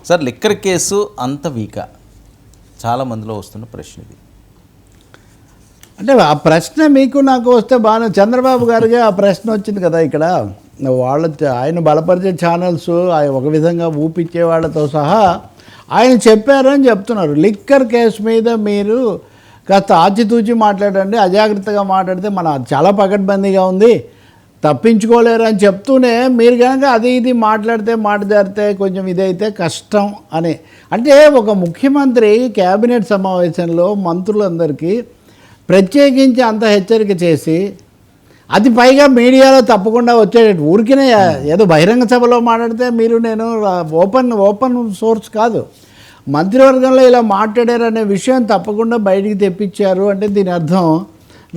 Sir liquor case అంత వీకా చాలా మందిలో వస్తున్న ప్రశ్న ఇది. అంటే ఆ ప్రశ్న మీకు నాకు వస్తే బాగా చంద్రబాబు గారికి ఆ ప్రశ్న వచ్చింది కదా ఇక్కడ ఆయన బలపరిచే ఛానల్స్ ఒక విధంగా ఊపిచ్చే వాళ్ళతో సహా ఆయన చెప్పారని చెప్తున్నారు. లిక్కర్ కేసు మీద మీరు కాస్త ఆచితూచి మాట్లాడండి, అజాగ్రత్తగా మాట్లాడితే చాలా పకడ్బందీగా ఉంది, తప్పించుకోలేరు అని చెప్తూనే మీరు కనుక అది ఇది మాట్లాడితే మాట జారితే కొంచెం ఇదైతే కష్టం అని. అంటే ఒక ముఖ్యమంత్రి క్యాబినెట్ సమావేశంలో మంత్రులందరికీ ప్రత్యేకించి అంత హెచ్చరిక చేసి అది పైగా మీడియాలో తప్పకుండా వచ్చేటట్టు ఊరికినే ఏదో బహిరంగ సభలో మాట్లాడితే నేను ఓపెన్ సోర్స్ కాదు, మంత్రివర్గంలో ఇలా మాట్లాడారు అనే విషయం తప్పకుండా బయటికి తెప్పించారు అంటే దీని అర్థం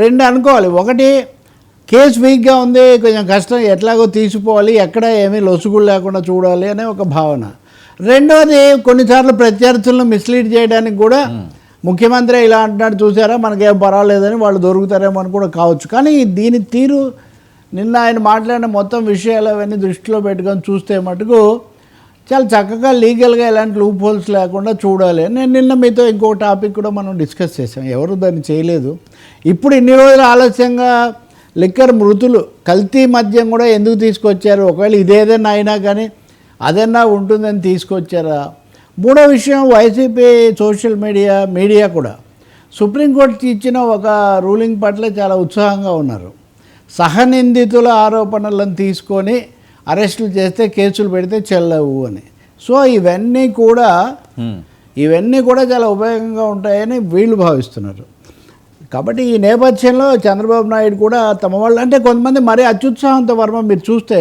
రెండు అనుకోవాలి. ఒకటి, కేసు వీక్గా ఉంది, కొంచెం కష్టం, ఎట్లాగో తీసిపోవాలి, ఎక్కడ ఏమీ లొసుగులు లేకుండా చూడాలి అనే ఒక భావన. రెండవది, కొన్నిసార్లు ప్రత్యర్థులను మిస్లీడ్ చేయడానికి కూడా ముఖ్యమంత్రి ఇలా అంటున్నాడు చూసారా మనకేం పర్వాలేదని వాళ్ళు దొరుకుతారేమో అని కూడా కావచ్చు. కానీ దీని తీరు నిన్న ఆయన మాట్లాడిన మొత్తం విషయాలు అవన్నీ దృష్టిలో పెట్టుకొని చూస్తే మటుకు చాలా చక్కగా లీగల్గా ఎలాంటి లూప్ హోల్స్ లేకుండా చూడాలి. నేను నిన్న మీతో ఇంకొక టాపిక్ కూడా మనం డిస్కస్ చేసాం, ఎవరు దాన్ని చేయలేదు. ఇప్పుడు ఇన్ని రోజులు ఆలస్యంగా లిక్కర్ మృతులు కల్తీ మద్యం కూడా ఎందుకు తీసుకొచ్చారు, ఒకవేళ ఇదేదన్నా అయినా కానీ అదన్నా ఉంటుందని తీసుకొచ్చారా. మూడో విషయం, వైసీపీ సోషల్ మీడియా కూడా సుప్రీంకోర్టు ఇచ్చిన ఒక రూలింగ్ పట్ల చాలా ఉత్సాహంగా ఉన్నారు. సహనిందితుల ఆరోపణలను తీసుకొని అరెస్టులు చేస్తే కేసులు పెడితే చెల్లవు అని. సో ఇవన్నీ కూడా చాలా ఉపయోగంగా ఉంటాయని వీళ్ళు భావిస్తున్నారు. కాబట్టి ఈ నేపథ్యంలో చంద్రబాబు నాయుడు కూడా తమ వాళ్ళు అంటే కొంతమంది మరీ అత్యుత్సాహంతో వర్మ మీరు చూస్తే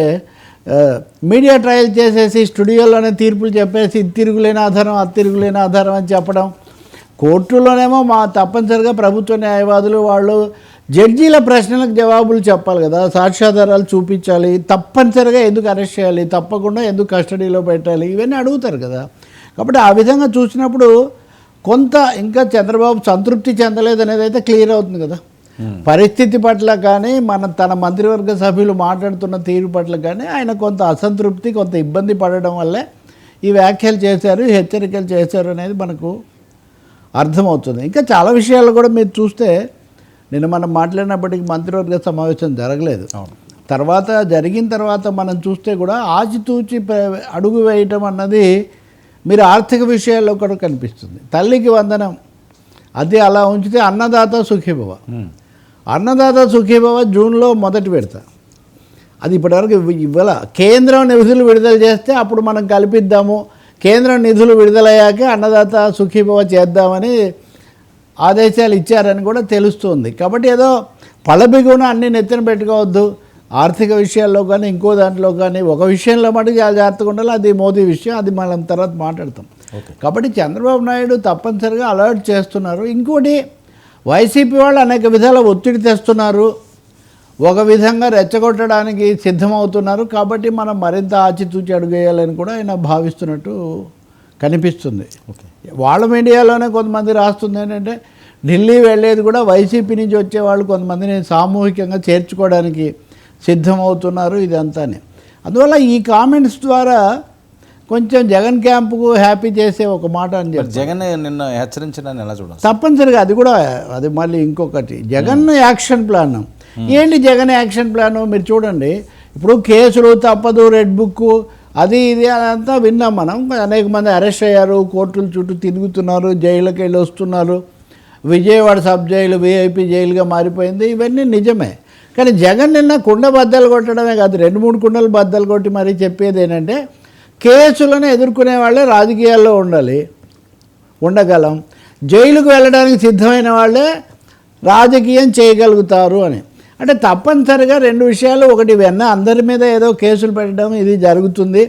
మీడియా ట్రయల్ చేసేసి స్టూడియోలోనే తీర్పులు చెప్పేసి ఇది తిరుగులేని ఆధారం అది తిరుగులేని ఆధారం అని చెప్పడం, కోర్టులోనేమో తప్పనిసరిగా ప్రభుత్వ న్యాయవాదులు వాళ్ళు జడ్జీల ప్రశ్నలకు జవాబులు చెప్పాలి కదా, సాక్ష్యాధారాలు చూపించాలి, తప్పనిసరిగా ఎందుకు అరెస్ట్ చేయాలి, తప్పకుండా ఎందుకు కస్టడీలో పెట్టాలి, ఇవన్నీ అడుగుతారు కదా. కాబట్టి ఆ విధంగా చూసినప్పుడు కొంత ఇంకా చంద్రబాబు సంతృప్తి చెందలేదు అనేది అయితే క్లియర్ అవుతుంది కదా. పరిస్థితి పట్ల కానీ తన మంత్రివర్గ సభ్యులు మాట్లాడుతున్న తీరు పట్ల కానీ ఆయన కొంత అసంతృప్తి, కొంత ఇబ్బంది పడడం వల్లే ఈ వ్యాఖ్యలు చేశారు, హెచ్చరికలు చేశారు అనేది మనకు అర్థమవుతుంది. ఇంకా చాలా విషయాలు కూడా మీరు చూస్తే నిన్న మనం మాట్లాడినప్పటికీ మంత్రివర్గ సమావేశం జరగలేదు, జరిగిన తర్వాత మనం చూస్తే కూడా ఆచితూచి అడుగు వేయటం అన్నది మీరు ఆర్థిక విషయాల్లో కూడా కనిపిస్తుంది. తల్లికి వందనం అది అలా ఉంచితే అన్నదాత సుఖీభవ, అన్నదాత సుఖీభవ జూన్లో మొదటి విడత, అది ఇప్పటివరకు ఇవాళ కేంద్రం నిధులు విడుదల చేస్తే అప్పుడు మనం కల్పిద్దాము, కేంద్రం నిధులు విడుదలయ్యాకే అన్నదాత సుఖీభవ చేద్దామని ఆదేశాలు ఇచ్చారని కూడా తెలుస్తుంది. కాబట్టి ఏదో పళ్ళబిగున అన్నీ నెత్తిన పెట్టుకోవద్దు, ఆర్థిక విషయాల్లో కానీ ఇంకో దాంట్లో కానీ ఒక విషయంలో మటుకు చాలా జాగ్రత్తగా ఉండాలి, అది మోదీ విషయం, అది మనం తర్వాత మాట్లాడతాం. కాబట్టి చంద్రబాబు నాయుడు తప్పనిసరిగా అలర్ట్ చేస్తున్నారు. ఇంకోటి, వైసీపీ వాళ్ళు అనేక విధాల ఒత్తిడి తెస్తున్నారు, ఒక విధంగా రెచ్చగొట్టడానికి సిద్ధమవుతున్నారు. కాబట్టి మనం మరింత ఆచితూచి అడుగేయాలని కూడా ఆయన భావిస్తున్నట్టు కనిపిస్తుంది. వాళ్ళ మీడియాలోనే కొంతమంది రాస్తుంది ఏంటంటే ఢిల్లీ వెళ్ళేది కూడా వైసీపీ నుంచి వచ్చేవాళ్ళు కొంతమందిని సామూహికంగా చేర్చుకోవడానికి సిద్ధమవుతున్నారు ఇదంతానే. అందువల్ల ఈ కామెంట్స్ ద్వారా కొంచెం జగన్ క్యాంపుకు హ్యాపీ చేసే ఒక మాట అని చెప్పి జగన్ నిన్న హెచ్చరించడాన్ని ఎలా చూడాలి తప్పనిసరిగా అది మళ్ళీ ఇంకొకటి జగన్ యాక్షన్ ప్లాన్. ఏంటి జగన్ యాక్షన్ ప్లాను మీరు చూడండి. ఇప్పుడు కేసులు తప్పదు, రెడ్ బుక్ అది ఇది అదంతా విన్నాం మనం. అనేక మంది అరెస్ట్ అయ్యారు, కోర్టుల చుట్టూ తిరుగుతున్నారు, జైలుకి వెళ్ళి వస్తున్నారు, విజయవాడ సబ్ జైలు విఐపి జైలుగా మారిపోయింది, ఇవన్నీ నిజమే. కానీ జగన్ నిన్న కుండ బద్దలు కొట్టడమే కాదు, 2-3 కుండలు బద్దలు కొట్టి మరీ చెప్పేది ఏంటంటే కేసులను ఎదుర్కొనే వాళ్ళే రాజకీయాల్లో ఉండగలం, జైలుకు వెళ్ళడానికి సిద్ధమైన వాళ్ళే రాజకీయం చేయగలుగుతారు అని. అంటే తప్పనిసరిగా 2 విషయాలు, ఒకటి అందరి మీద ఏదో కేసులు పెట్టడం ఇది జరుగుతుంది,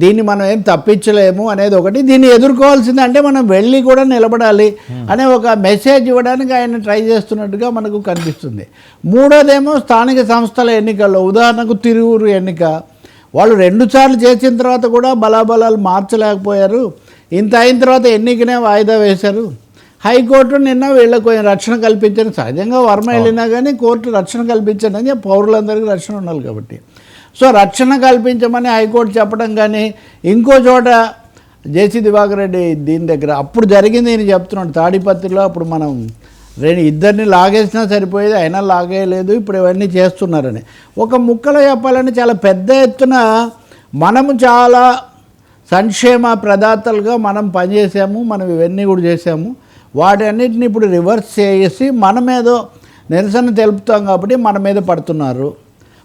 దీన్ని మనం ఏం తప్పించలేము అనేది ఒకటి, దీన్ని ఎదుర్కోవాల్సింది అంటే మనం వెళ్ళి కూడా నిలబడాలి అనే ఒక మెసేజ్ ఇవ్వడానికి ఆయన ట్రై చేస్తున్నట్టుగా మనకు కనిపిస్తుంది. మూడోదేమో స్థానిక సంస్థల ఎన్నికల్లో, ఉదాహరణకు తిరువురు ఎన్నిక, వాళ్ళు 2 సార్లు చేసిన తర్వాత కూడా బలాబలాలు మార్చలేకపోయారు, ఇంత అయిన తర్వాత ఎన్నికనే వాయిదా వేశారు. హైకోర్టు నిన్న వీళ్ళకు రక్షణ కల్పించని, సహజంగా వర్మ వెళ్ళినా కానీ కోర్టు రక్షణ కల్పించండి అని పౌరులందరికీ రక్షణ ఉండాలి కాబట్టి, సో రక్షణ కల్పించమని హైకోర్టు చెప్పడం కానీ, ఇంకో చోట జేసీ దివాకర్ రెడ్డి దీని దగ్గర అప్పుడు జరిగింది ఈయన చెప్తున్నాడు. తాడిపత్రిలో అప్పుడు మనం ఇద్దరిని లాగేసినా సరిపోయేది, అయినా లాగేయలేదు, ఇప్పుడు ఇవన్నీ చేస్తున్నారని. ఒక ముక్కలో చెప్పాలంటే చాలా పెద్ద ఎత్తున మనము చాలా సంక్షేమ ప్రదాతలుగా మనం పనిచేసాము, మనం ఇవన్నీ కూడా చేసాము. వాటన్నిటిని ఇప్పుడు రివర్స్ చేసి మనమేదో నిరసన తెలుపుతాం కాబట్టి మన మీద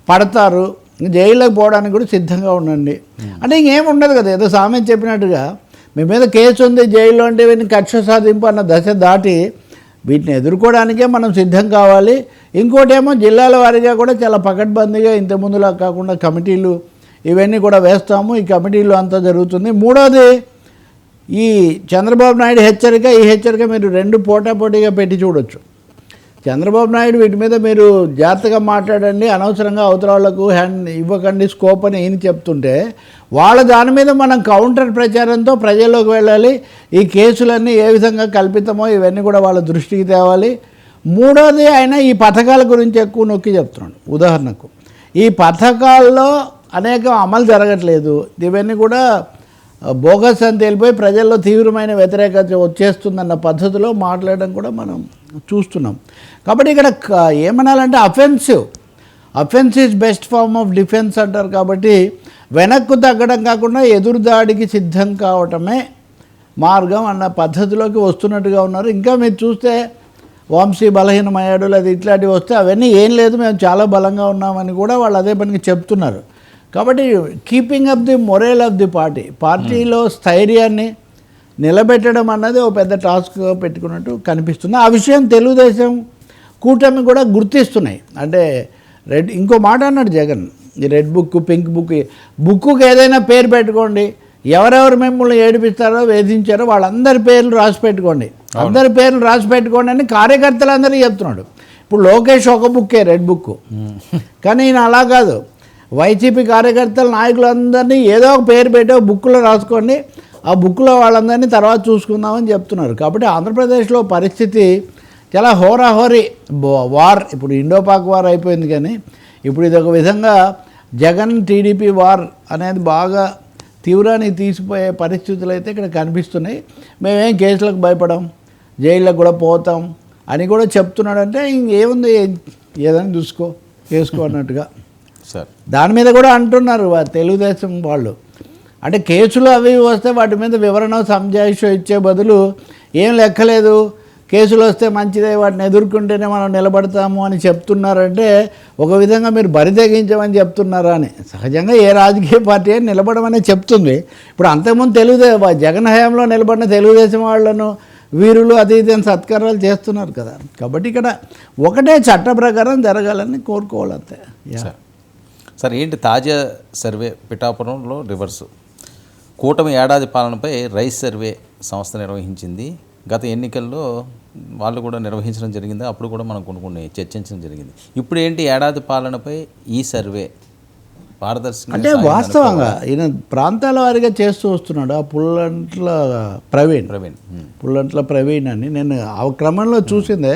పడతారు, జైల్లోకి పోవడానికి కూడా సిద్ధంగా ఉండండి అంటే ఇంకేం ఉండదు కదా. ఏదో సామెత చెప్పినట్టుగా మీ మీద కేసు ఉంది, జైల్లో అంటే వీటిని కక్ష సాధింపు అన్న దశ దాటి వీటిని ఎదుర్కోవడానికే మనం సిద్ధం కావాలి. ఇంకోటేమో జిల్లాల వారీగా కూడా చాలా పకడ్బందీగా ఇంతకుముందులా కాకుండా కమిటీలు ఇవన్నీ కూడా వేస్తాము. ఈ కమిటీలు అంతా జరుగుతుంది. మూడోది ఈ చంద్రబాబు నాయుడు హెచ్చరిక, ఈ హెచ్చరిక మీరు రెండు పోటాపోటీగా పెట్టి చూడొచ్చు. చంద్రబాబు నాయుడు వీటి మీద మీరు జాగ్రత్తగా మాట్లాడండి, అనవసరంగా అవతల వాళ్లకు హ్యాండ్ ఇవ్వకండి స్కోప్ అని ఈయన చెప్తుంటే, వాళ్ళ దాని మీద మనం కౌంటర్ ప్రచారంతో ప్రజల్లోకి వెళ్ళాలి. ఈ కేసులన్నీ ఏ విధంగా కల్పితమో ఇవన్నీ కూడా వాళ్ళ దృష్టికి తేవాలి. మూడోది ఆయన ఈ పథకాల గురించి ఎక్కువ నొక్కి చెప్తున్నాడు. ఉదాహరణకు ఈ పథకాల్లో అనేకం అమలు జరగట్లేదు, ఇవన్నీ కూడా బోగస్ అని తేలిపోయి ప్రజల్లో తీవ్రమైన వ్యతిరేకత వచ్చేస్తుందన్న పద్ధతిలో మాట్లాడడం కూడా మనం చూస్తున్నాం. కాబట్టి ఇక్కడ ఏమనాలంటే offence is best form of defence అంటారు. కాబట్టి వెనక్కు తగ్గడం కాకుండా ఎదురుదాడికి సిద్ధం కావటమే మార్గం అన్న పద్ధతిలోకి వస్తున్నట్టుగా ఉన్నారు. ఇంకా మీరు చూస్తే వంశీ బలహీనమయ్యాడు లేదా ఇట్లాంటివి వస్తే అవన్నీ ఏం లేదు, మేము చాలా బలంగా ఉన్నామని కూడా వాళ్ళు అదే పనికి చెప్తున్నారు. కాబట్టి keeping up the moral of the పార్టీలో స్థైర్యాన్ని నిలబెట్టడం అన్నది ఒక పెద్ద టాస్క్గా పెట్టుకున్నట్టు కనిపిస్తుంది. ఆ విషయం తెలుగుదేశం కూటమి కూడా గుర్తిస్తున్నాయి. అంటే ఇంకో మాట అన్నాడు జగన్, ఈ రెడ్ బుక్, పింక్ బుక్కు ఏదైనా పేరు పెట్టుకోండి, ఎవరెవరు మిమ్మల్ని ఏడిపిస్తారో వేధించారో వాళ్ళందరి పేర్లు రాసి పెట్టుకోండి, అందరి పేర్లు రాసి పెట్టుకోండి అని కార్యకర్తలందరికీ చెప్తున్నాడు. ఇప్పుడు లోకేష్ ఒక బుక్కే రెడ్ బుక్, కానీ ఈయన అలా కాదు. వైసీపీ కార్యకర్తల నాయకులందరినీ ఏదో ఒక పేరు పెట్టి ఒక బుక్లో రాసుకోండి, ఆ బుక్లో వాళ్ళందరినీ తర్వాత చూసుకుందామని చెప్తున్నారు. కాబట్టి ఆంధ్రప్రదేశ్లో పరిస్థితి చాలా హోరాహోరీ వార్. ఇప్పుడు ఇండోపాక్ వార్ అయిపోయింది, కానీ ఇప్పుడు ఇది ఒక విధంగా జగన్ టీడీపీ వార్ అనేది బాగా తీవ్రానికి తీసిపోయే పరిస్థితులు అయితే ఇక్కడ కనిపిస్తున్నాయి. మేమేం కేసులకు భయపడం, జైళ్ళకు కూడా పోతాం అని కూడా చెప్తున్నాడంటే ఇంకేముంది, ఏదైనా చేసుకో అన్నట్టుగా సార్ దాని మీద కూడా అంటున్నారు తెలుగుదేశం వాళ్ళు. అంటే కేసులు అవి వస్తే వాటి మీద వివరణ సంజాయిషో ఇచ్చే బదులు ఏం లెక్కలేదు, కేసులు వస్తే మంచిదే, వాటిని ఎదుర్కొంటేనే మనం నిలబడతాము అని చెప్తున్నారంటే ఒక విధంగా మీరు బరి తెగించమని చెప్తున్నారా అని. సహజంగా ఏ రాజకీయ పార్టీ అని నిలబడమనే చెప్తుంది. ఇప్పుడు అంతకుముందు జగన్ హయాంలో నిలబడిన తెలుగుదేశం వాళ్ళను వీరులు అది ఇది అని సత్కారాలు చేస్తున్నారు కదా. కాబట్టి ఇక్కడ ఒకటే చట్ట ప్రకారం జరగాలని కోరుకోవాలంతే. సార్ ఏంటి తాజా సర్వే పిఠాపురంలో రివర్సు కూటమి ఏడాది పాలనపై రైస్ సర్వే సంస్థ నిర్వహించింది. గత ఎన్నికల్లో వాళ్ళు కూడా నిర్వహించడం జరిగింది, అప్పుడు కూడా మనం కొన్ని చర్చించడం జరిగింది. ఇప్పుడు ఏంటి ఏడాది పాలనపై ఈ సర్వే పారదర్శకంగా అంటే వాస్తవంగా ఈయన ప్రాంతాల వారిగా చేస్తూ వస్తున్నాడు. ఆ పుల్లంట్ల ప్రవీణ్ అని నేను ఆ క్రమంలో చూసిందే.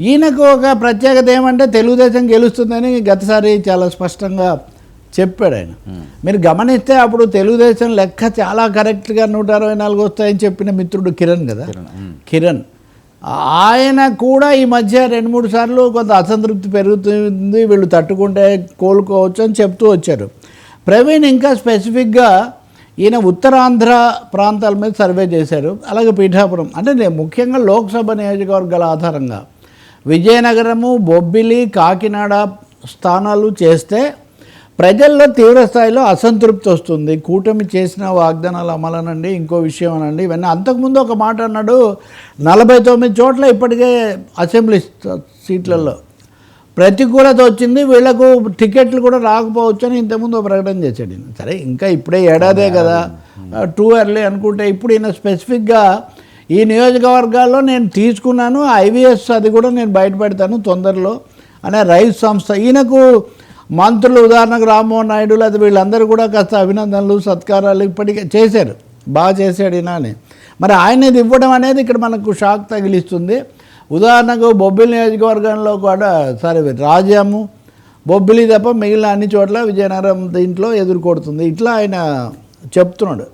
ఈయనకు ఒక ప్రత్యేకత ఏమంటే తెలుగుదేశం గెలుస్తుందని గతసారి చాలా స్పష్టంగా చెప్పాడు ఆయన. మీరు గమనిస్తే అప్పుడు తెలుగుదేశం లెక్క చాలా కరెక్ట్గా 164 వస్తాయని చెప్పిన మిత్రుడు కిరణ్ కదా, కిరణ్ ఆయన కూడా ఈ మధ్య 2-3 సార్లు కొంత అసంతృప్తి పెరుగుతుంది, వీళ్ళు తట్టుకుంటే కోలుకోవచ్చు అని చెప్తూ వచ్చారు. ప్రవీణ్ ఇంకా స్పెసిఫిక్గా ఈయన ఉత్తరాంధ్ర ప్రాంతాల మీద సర్వే చేశారు. అలాగే పిఠాపురం అంటే ముఖ్యంగా లోక్సభ నియోజకవర్గాల ఆధారంగా విజయనగరము, బొబ్బిలి, కాకినాడ స్థానాలు చేస్తే ప్రజల్లో తీవ్రస్థాయిలో అసంతృప్తి వస్తుంది. కూటమి చేసిన వాగ్దానాలు అమలనండి, ఇంకో విషయం అనండి, ఇవన్నీ. అంతకుముందు ఒక మాట అన్నాడు, 49 చోట్ల ఇప్పటికే అసెంబ్లీ సీట్లలో ప్రతికూలత వచ్చింది, వీళ్లకు టికెట్లు కూడా రాకపోవచ్చు అని ఇంతకుముందు ఒక ప్రకటన చేశాడు. సరే ఇంకా ఇప్పుడే ఏడాదే కదా, టూ ఎర్లీ అనుకుంటే ఇప్పుడు ఈయన స్పెసిఫిక్గా ఈ నియోజకవర్గాల్లో నేను తీసుకున్నాను, ఐవీఎస్ అది కూడా నేను బయటపెడతాను తొందరలో అనే రైస్ సంస్థ. ఈయనకు మంత్రులు ఉదాహరణకు రామ్మోహన్ నాయుడు లేదా వీళ్ళందరూ కూడా కాస్త అభినందనలు సత్కారాలు ఇప్పటికే చేశారు, బాగా చేశాడు ఈయన అని. మరి ఆయన ఇది ఇవ్వడం అనేది ఇక్కడ మనకు షాక్ తగిలిస్తుంది. ఉదాహరణకు బొబ్బిలి నియోజకవర్గంలో కూడా రాజ్యాము బొబ్బిలి తప్ప మిగిలిన అన్ని చోట్ల విజయనగరం దీంట్లో ఎదుర్కొడుతుంది. ఇట్లా ఆయన చెప్తున్నాడు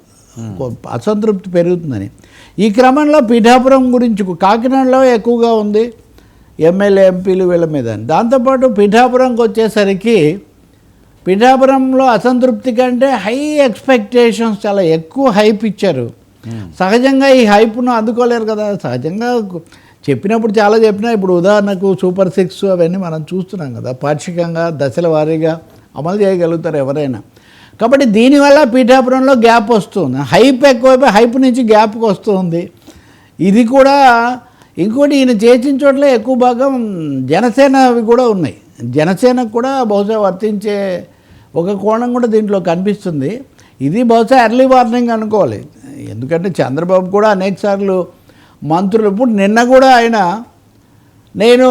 అసంతృప్తి పెరుగుతుందని. ఈ క్రమంలో పిఠాపురం గురించి కాకినాడలో ఎక్కువగా ఉంది ఎమ్మెల్యే ఎంపీలు వీళ్ళ మీద. దాంతోపాటు పిఠాపురంకి వచ్చేసరికి పిఠాపురంలో అసంతృప్తి కంటే హై ఎక్స్పెక్టేషన్స్, చాలా ఎక్కువ హైప్ ఇచ్చారు. సహజంగా ఈ హైప్ను అందుకోలేరు కదా. సహజంగా చెప్పినప్పుడు చాలా చెప్పినా, ఇప్పుడు ఉదాహరణకు సూపర్ 6 అవన్నీ మనం చూస్తున్నాం కదా, పాక్షికంగా దశల వారీగా అమలు చేయగలుగుతారు ఎవరైనా. కాబట్టి దీనివల్ల పిఠాపురంలో గ్యాప్ వస్తుంది. హైప్ ఎక్కువైపోయి హైప్ నుంచి గ్యాప్కి వస్తుంది. ఇది కూడా ఇంకోటి, ఈయన చేసిన చోట్ల ఎక్కువ భాగం జనసేన అవి కూడా ఉన్నాయి. జనసేనకు కూడా బహుశా వర్తించే ఒక కోణం కూడా దీంట్లో కనిపిస్తుంది. ఇది బహుశా ఎర్లీ వార్నింగ్ అనుకోవాలి. ఎందుకంటే చంద్రబాబు కూడా అనేకసార్లు మంత్రులు, ఇప్పుడు నిన్న కూడా ఆయన, నేను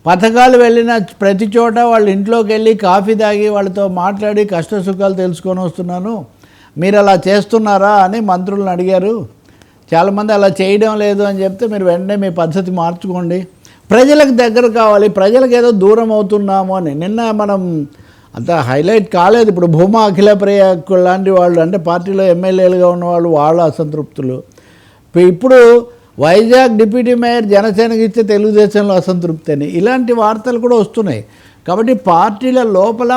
పథకాలు వెళ్ళిన ప్రతి చోట వాళ్ళ ఇంట్లోకి వెళ్ళి కాఫీ తాగి వాళ్ళతో మాట్లాడి కష్ట సుఖాలు తెలుసుకొని వస్తున్నాను, మీరు అలా చేస్తున్నారా అని మంత్రులను అడిగారు. చాలామంది అలా చేయడం లేదు అని చెప్తే, మీరు వెంటనే మీ పద్ధతి మార్చుకోండి, ప్రజలకు దగ్గర కావాలి, ప్రజలకు ఏదో దూరం అవుతున్నాము అని. నిన్న మనం అంత హైలైట్ కాలేదు. ఇప్పుడు భూమా అఖిలప్రియ లాంటి వాళ్ళు, అంటే పార్టీలో ఎమ్మెల్యేలుగా ఉన్నవాళ్ళు, వాళ్ళ అసంతృప్తులు. ఇప్పుడు వైజాగ్ డిప్యూటీ మేయర్ జనసేనకి ఇస్తే తెలుగుదేశంలో అసంతృప్తి అని ఇలాంటి వార్తలు కూడా వస్తున్నాయి. కాబట్టి పార్టీల లోపల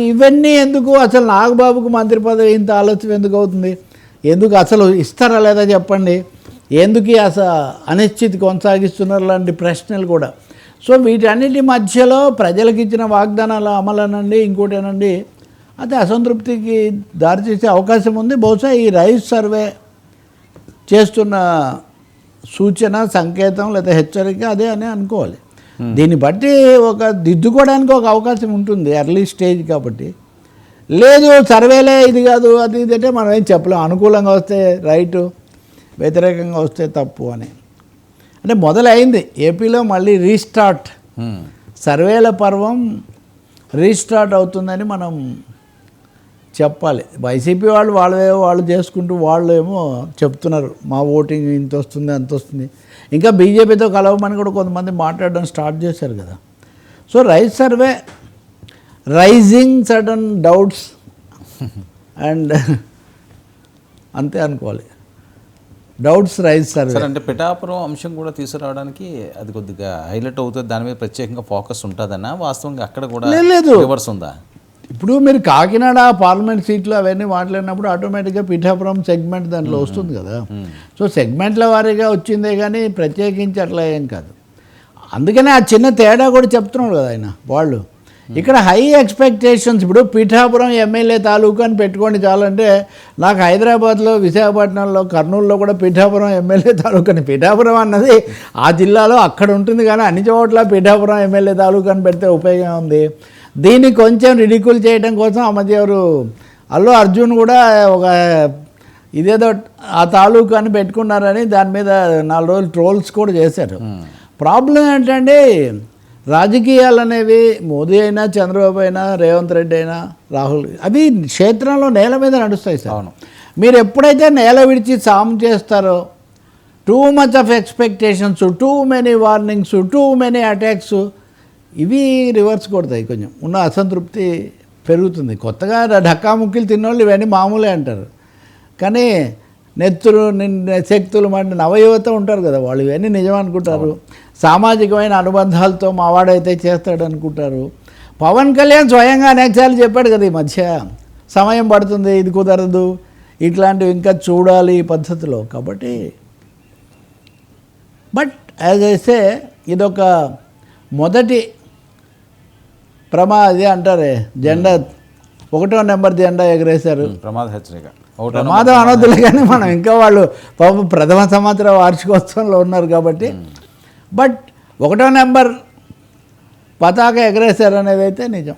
ఇవన్నీ ఎందుకు, అసలు నాగబాబుకు మంత్రి పదవి ఇంత ఆలస్యం ఎందుకు అవుతుంది, ఎందుకు అసలు ఇస్తారా లేదా చెప్పండి, ఎందుకు అసలు అనిశ్చితి కొనసాగిస్తున్నారు లాంటి ప్రశ్నలు కూడా. సో వీటన్నిటి మధ్యలో ప్రజలకు ఇచ్చిన వాగ్దానాల అమలనండి, ఇంకోటేనండి, అది అసంతృప్తికి దారితీసే అవకాశం ఉంది. బహుశా ఈ రైస్ సర్వే చేస్తున్న సూచన, సంకేతం లేదా హెచ్చరిక అదే అని అనుకోవాలి. దీన్ని బట్టి ఒక దిద్దుకోవడానికి ఒక అవకాశం ఉంటుంది ఎర్లీ స్టేజ్ కాబట్టి. లేదు సర్వేలే ఇది కాదు అది ఇది అంటే మనం ఏం చెప్పలేం. అనుకూలంగా వస్తే రైటు, వ్యతిరేకంగా వస్తే తప్పు అని. అంటే మొదలైంది ఏపీలో మళ్ళీ రీస్టార్ట్, సర్వేల పర్వం రీస్టార్ట్ అవుతుందని మనం చెప్పాలి. వైసీపీ వాళ్ళు చేసుకుంటూ వాళ్ళు ఏమో చెప్తున్నారు, మా ఓటింగ్ ఇంత వస్తుంది అంత వస్తుంది. ఇంకా బీజేపీతో కలవమని కూడా కొంతమంది మాట్లాడడం స్టార్ట్ చేశారు కదా. So rice survey rising sudden doubts and అంతే అనుకోవాలి. డౌట్స్ రైజ్ సర్వే అంటే పిఠాపురం అంశం కూడా తీసుకురావడానికి అది కొద్దిగా హైలైట్ అవుతుంది, దాని మీద ప్రత్యేకంగా ఫోకస్ ఉంటుందన్నా, వాస్తవంగా అక్కడ కూడా లేదు రివర్స్ ఉందా? ఇప్పుడు మీరు కాకినాడ పార్లమెంట్ సీట్లు అవన్నీ మాట్లాడినప్పుడు ఆటోమేటిక్గా పిఠాపురం సెగ్మెంట్ దాంట్లో వస్తుంది కదా. సో సెగ్మెంట్ల వారీగా వచ్చిందే కానీ ప్రత్యేకించి అట్లా ఏం కాదు. అందుకనే ఆ చిన్న తేడా కూడా చెప్తున్నాడు కదా ఆయన. వాళ్ళు ఇక్కడ హై ఎక్స్పెక్టేషన్స్. ఇప్పుడు పిఠాపురం ఎమ్మెల్యే తాలూకా అని పెట్టుకోండి చాలంటే, నాకు హైదరాబాద్లో, విశాఖపట్నంలో, కర్నూలులో కూడా పిఠాపురం ఎమ్మెల్యే తాలూకా అని, పిఠాపురం అన్నది ఆ జిల్లాలో అక్కడ ఉంటుంది కానీ అన్ని చోట్ల పిఠాపురం ఎమ్మెల్యే తాలూకా అని పెడితే ఉపయోగం ఉంది. దీన్ని కొంచెం రిడిక్యూల్ చేయడం కోసం ఆ మధ్య ఎవరు అల్లు అర్జున్ కూడా ఒక ఇదేదో ఆ తాలూకా అని పెట్టుకున్నారని దాని మీద 4 రోజులు ట్రోల్స్ కూడా చేశారు. ప్రాబ్లం ఏంటంటే, రాజకీయాలు అనేవి మోదీ అయినా, చంద్రబాబు అయినా, రేవంత్ రెడ్డి అయినా, రాహుల్, అవి క్షేత్రంలో నేల మీద నడుస్తాయి సార్. మీరు ఎప్పుడైతే నేల విడిచి సాము చేస్తారో, too much of expectations, too many warnings, too many attacks, ఇవి రివర్స్ కొడతాయి. కొంచెం ఉన్న అసంతృప్తి పెరుగుతుంది. కొత్తగా ఢక్కాముక్కీలు తిన్నోళ్ళు ఇవన్నీ మామూలే అంటారు, కానీ నెత్తులు శక్తులు మండి నవయువత ఉంటారు కదా, వాళ్ళు ఇవన్నీ నిజం అనుకుంటారు. సామాజికమైన అనుబంధాలతో మావాడైతే చేస్తాడు అనుకుంటారు. పవన్ కళ్యాణ్ స్వయంగా అనేకసార్లు చెప్పాడు కదా ఈ మధ్య, సమయం పడుతుంది, ఇది కుదరదు, ఇట్లాంటివి ఇంకా చూడాలి ఈ పద్ధతిలో. కాబట్టి బట్ యాజ్ ఐ సే ఇదొక మొదటి ప్రమాది అంటారే, జెండా 1వ నెంబర్ జెండా ఎగరేశారు. ప్రమాద హెచ్చరిక, ప్రమాదం అనొద్దులే కానీ మనం ఇంకా వాళ్ళు పాపం ప్రథమ సంవత్సర వార్షికోత్సవంలో ఉన్నారు కాబట్టి. బట్ 1వ నెంబర్ పతాక ఎగరేశారు అనేది అయితే నిజం.